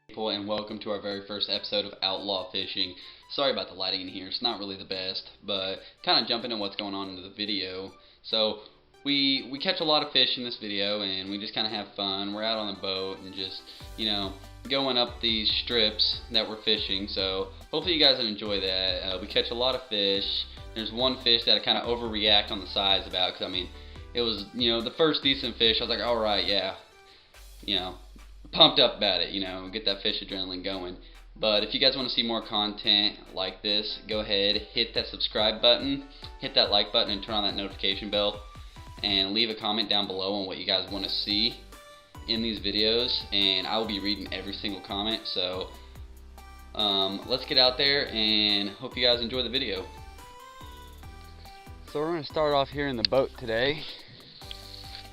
People, and welcome to our very first episode of Outlaw Fishing. Sorry about the lighting in here, it's not really the best, but kind of jumping into what's going on into the video. So we catch a lot of fish in this video, and we just kind of have fun. We're out on the boat and just, going up these strips that we're fishing. So hopefully you guys enjoy that. We catch a lot of fish. There's one fish that I kind of overreact on the size about, because it was, the first decent fish. I was like, all right, yeah, pumped up about it, get that fish adrenaline going. But if you guys want to see more content like this, go ahead, hit that subscribe button, hit that like button, and turn on that notification bell, and leave a comment down below on what you guys want to see in these videos, and I will be reading every single comment. So let's get out there and hope you guys enjoy the video. So we're going to start off here in the boat today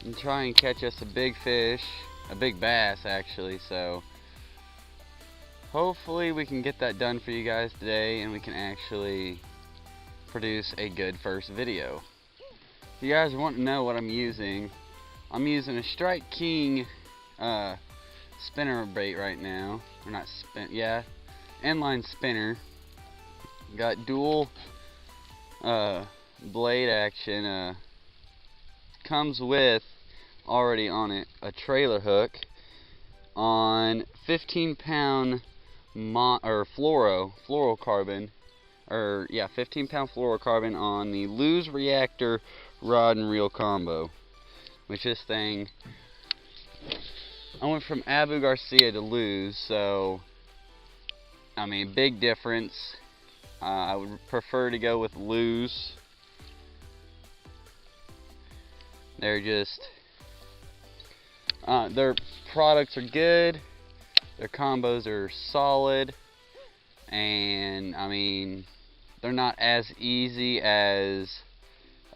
and try and catch us a big fish. A big bass, actually. So hopefully we can get that done for you guys today, and we can actually produce a good first video. If you guys want to know what I'm using a Strike King spinner bait right now. Or not spin, yeah, inline spinner. Got dual blade action. Comes with already on it a trailer hook on 15-pound fluorocarbon, 15-pound fluorocarbon on the Lew's Reactor rod and reel combo. Which this thing, I went from Abu Garcia to Lew's, so big difference. I would prefer to go with Lew's. They're just their products are good, their combos are solid, and they're not as easy as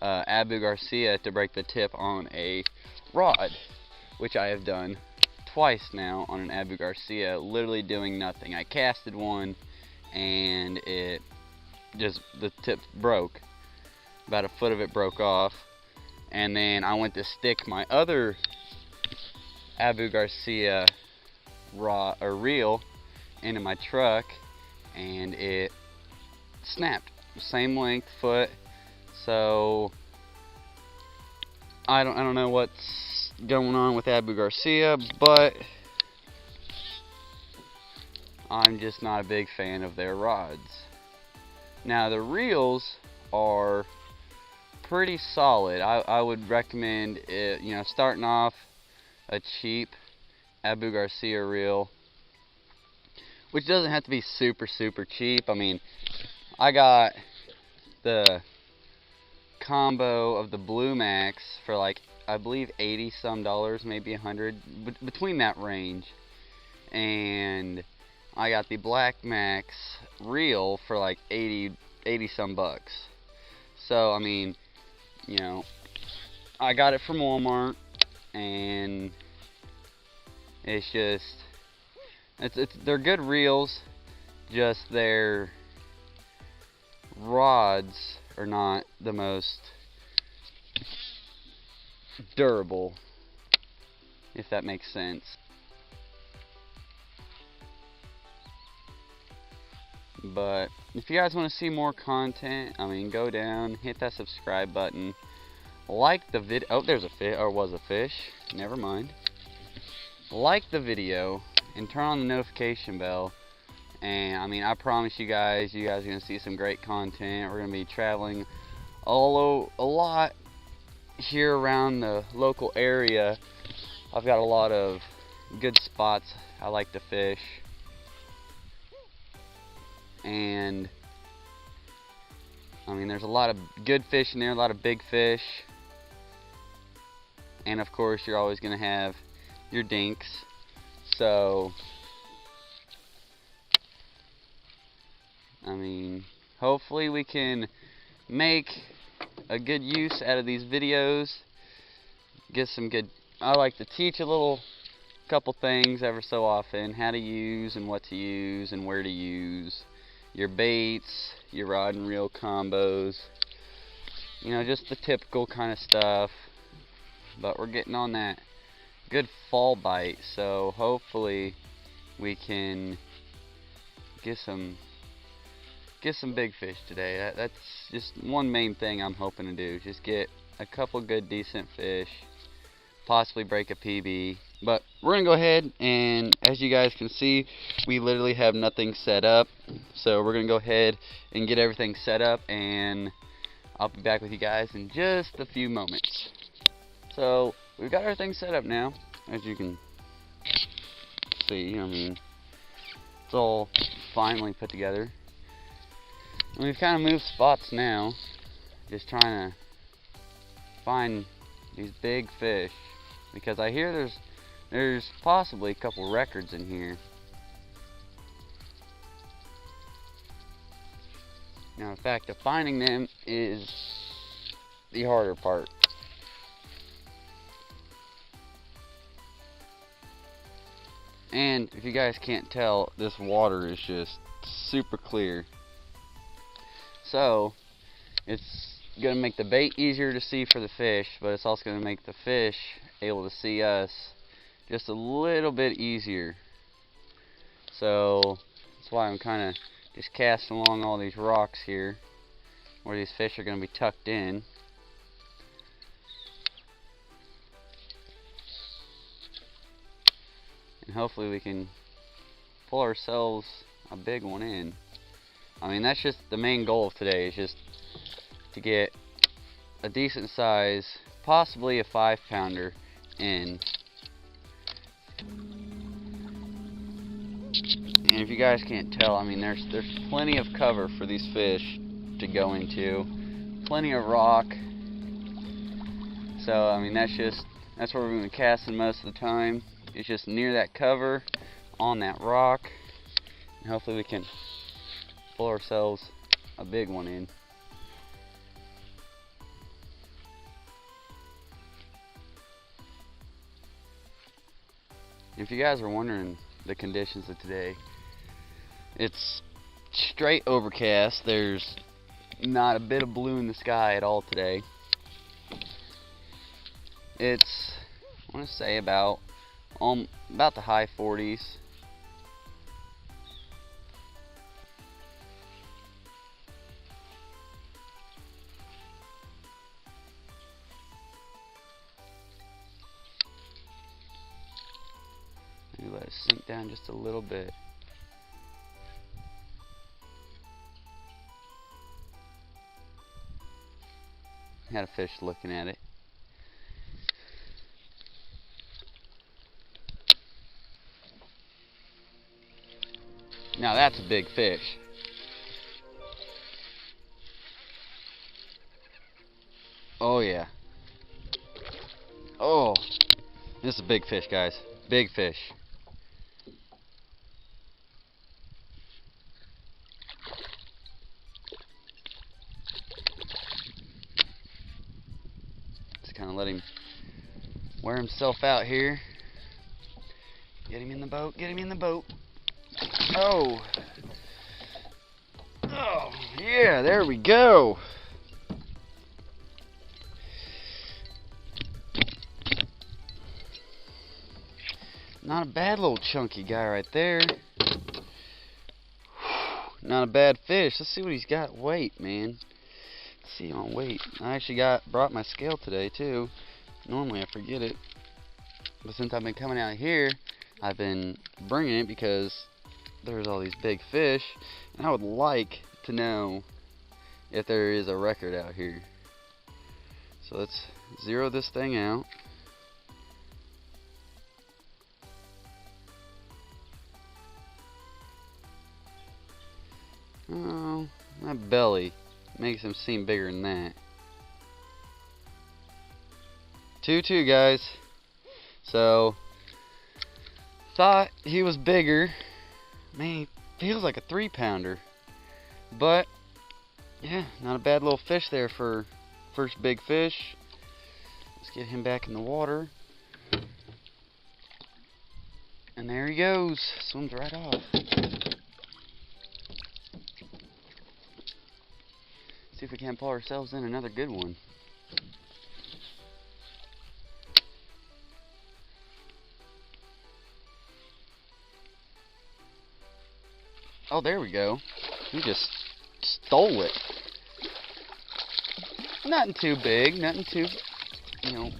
Abu Garcia to break the tip on a rod, which I have done twice now on an Abu Garcia, literally doing nothing. I casted one and the tip broke, about a foot of it broke off, and then I went to stick my other Abu Garcia rod or reel into my truck, and it snapped. Same length foot. So I don't know what's going on with Abu Garcia, but I'm just not a big fan of their rods. Now the reels are pretty solid. I would recommend it, starting off a cheap Abu Garcia reel, which doesn't have to be super cheap. I got the combo of the Blue Max for like, I believe $80 some, maybe $100, between that range, and I got the Black Max reel for like 80 some bucks. So I got it from Walmart, and it's they're good reels, just their rods are not the most durable, if that makes sense. But if you guys want to see more content, go down, hit that subscribe button, like the video. Oh, there's a fish, or was a fish. Never mind. Like the video and turn on the notification bell. And I promise you guys are gonna see some great content. We're gonna be traveling a lot here around the local area. I've got a lot of good spots I like to fish, and there's a lot of good fish in there, a lot of big fish, and of course you're always gonna have your dinks. So hopefully we can make a good use out of these videos, get some good. I like to teach a couple things ever so often, how to use and what to use and where to use your baits, your rod and reel combos, just the typical kind of stuff. But we're getting on that good fall bite, so hopefully we can get some big fish today. That's just one main thing I'm hoping to do. Just get a couple good decent fish, possibly break a PB. But we're gonna go ahead, and as you guys can see, we literally have nothing set up. So we're gonna go ahead and get everything set up, and I'll be back with you guys in just a few moments. So we've got everything set up now, as you can see. I mean, it's all finally put together. And we've kind of moved spots now, just trying to find these big fish, because I hear there's possibly a couple records in here. Now, the fact of finding them is the harder part. And if you guys can't tell, this water is just super clear. So it's going to make the bait easier to see for the fish, but it's also going to make the fish able to see us just a little bit easier. So that's why I'm kind of just casting along all these rocks here, where these fish are going to be tucked in. And hopefully we can pull ourselves a big one in. I mean, that's just the main goal of today, is just to get a decent size, possibly a 5-pounder in. And if you guys can't tell, I mean, there's plenty of cover for these fish to go into, plenty of rock. So I mean, that's where we're going to be casting most of the time. It's just near that cover, on that rock, and hopefully we can pull ourselves a big one in. If you guys are wondering the conditions of today, it's straight overcast. There's not a bit of blue in the sky at all today. It's, I want to say, about the high 40s. Maybe let it sink down just a little bit. Had a fish looking at it. Now that's a big fish. Oh yeah. Oh, this is a big fish, guys. Big fish. Just kind of let him wear himself out here. Get him in the boat. Get him in the boat. Oh. Oh, yeah, there we go. Not a bad little chunky guy right there. Not a bad fish. Let's see what he's got weight, man. Let's see on weight. I actually brought my scale today too. Normally I forget it, but since I've been coming out here, I've been bringing it because there's all these big fish, and I would like to know if there is a record out here. So let's zero this thing out. Oh, that belly makes him seem bigger than that. 2-2, guys. So thought he was bigger. Man, he feels like a 3-pounder. But yeah, not a bad little fish there for first big fish. Let's get him back in the water. And there he goes. Swims right off. See if we can't pull ourselves in another good one. Oh, there we go. He just stole it. Nothing too big, nothing too, you know.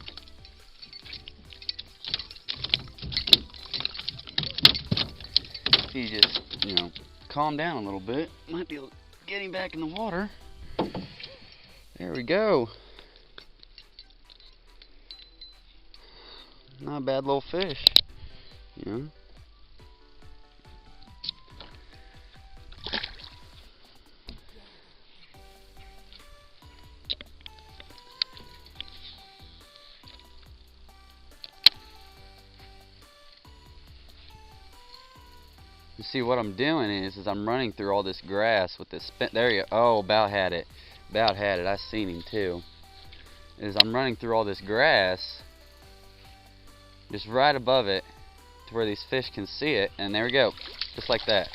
He just, you know, calm down a little bit. Might be able to get him back in the water. There we go. Not a bad little fish, you know. You see what I'm doing is I'm running through all this grass with this spin. There you go. Oh, about had it. About had it. I seen him too. I'm running through all this grass, just right above it, to where these fish can see it, and there we go, just like that.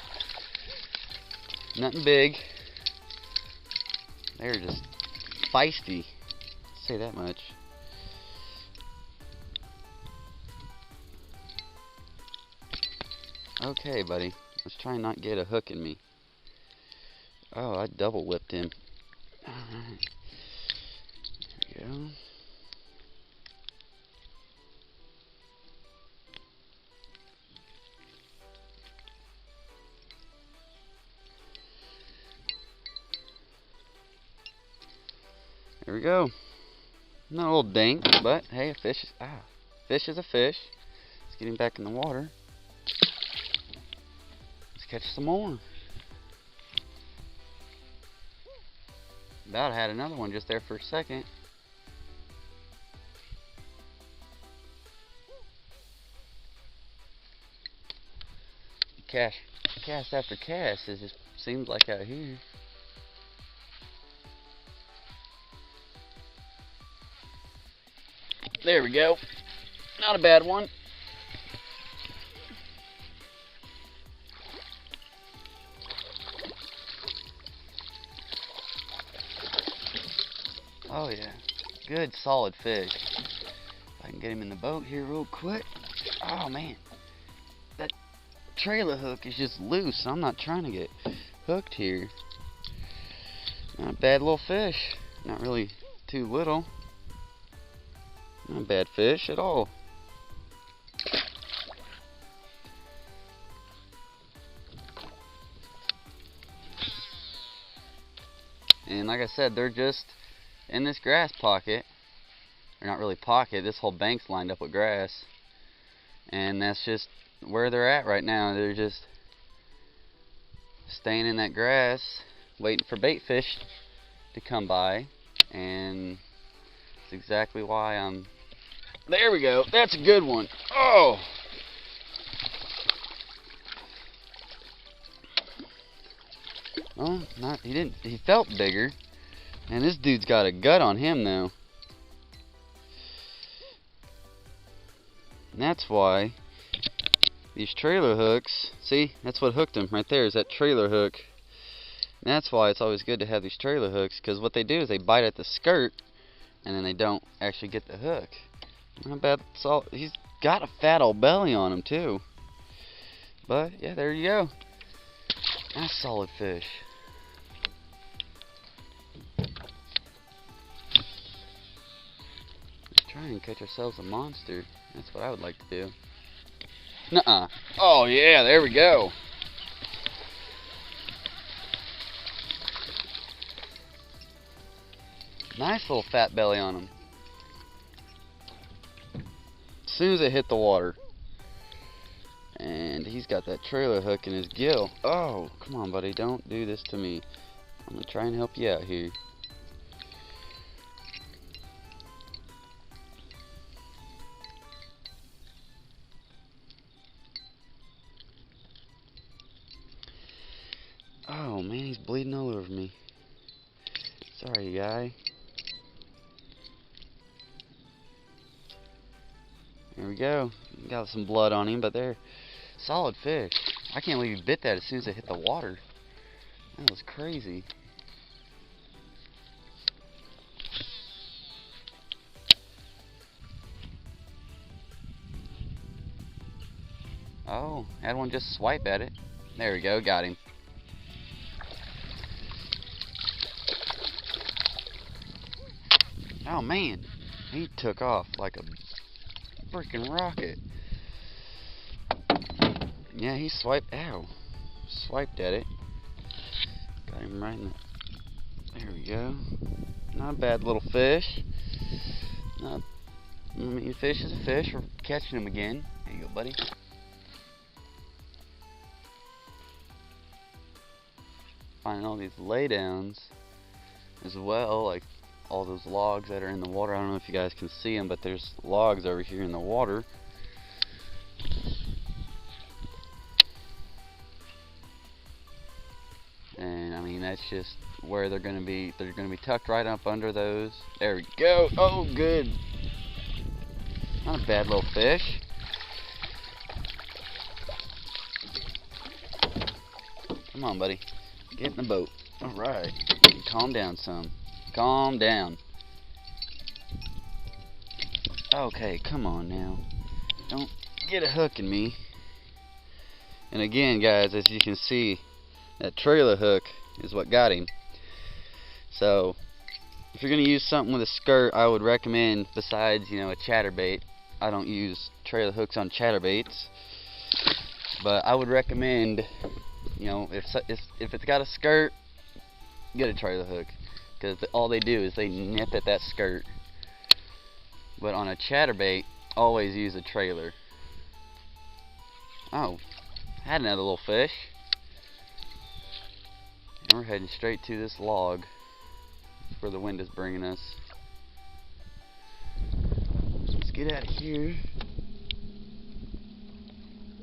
Nothing big. They're just feisty. I'll say that much. Okay, buddy. Let's try and not get a hook in me. Oh, I double whipped him. Alright. There we go. There we go. Not a little dink, but hey, a fish is a fish. Let's get him back in the water. Let's catch some more. About had another one just there for a second. Cast after cast, it just seems like out here. There we go. Not a bad one. Oh yeah, good solid fish. If I can get him in the boat here real quick. Oh man, that trailer hook is just loose. I'm not trying to get hooked here. Not a bad little fish. Not really too little. Not a bad fish at all. And like I said, they're just in this grass pocket. Or not really pocket, this whole bank's lined up with grass. And that's just where they're at right now. They're just staying in that grass, waiting for bait fish to come by. And that's exactly why I'm... There we go. That's a good one. Oh! Well, he felt bigger. And this dude's got a gut on him though. And that's why these trailer hooks, see, that's what hooked him right there, is that trailer hook. And that's why it's always good to have these trailer hooks, because what they do is they bite at the skirt and then they don't actually get the hook. Not bad. He's got a fat old belly on him too. But yeah, there you go. That's solid fish. Let's try and catch ourselves a monster. That's what I would like to do. Nuh-uh. Oh yeah, there we go. Nice little fat belly on him. As soon as it hit the water. And he's got that trailer hook in his gill. Oh, come on, buddy. Don't do this to me. I'm going to try and help you out here. Oh, man, he's bleeding all over me. Sorry, guy. There we go. Got some blood on him, but they're solid fish. I can't believe he bit that as soon as it hit the water. That was crazy. Oh, had one just swipe at it. There we go, got him. Oh man, he took off like a freaking rocket. Yeah, he swiped. Ow. Swiped at it. Got him right in the. There we go. Not a bad little fish. Not. I mean, a fish is a fish. We're catching him again. There you go, buddy. Finding all these laydowns as well, like all those logs that are in the water. I don't know if you guys can see them, but there's logs over here in the water. And I mean, that's just where they're gonna be. They're gonna be tucked right up under those. There we go. Oh, good. Not a bad little fish. Come on, buddy. Get in the boat. Alright. Calm down some. Calm down. Okay, come on now. Don't get a hook in me. And again, guys, as you can see, that trailer hook is what got him. So, if you're going to use something with a skirt, I would recommend, besides, you know, a chatterbait. I don't use trailer hooks on chatterbaits. But I would recommend, you know, if it's got a skirt, get a trailer hook, because all they do is they nip at that skirt. But on a chatterbait, always use a trailer. Oh, had another little fish. And we're heading straight to this log. That's where the wind is bringing us. Let's get out of here.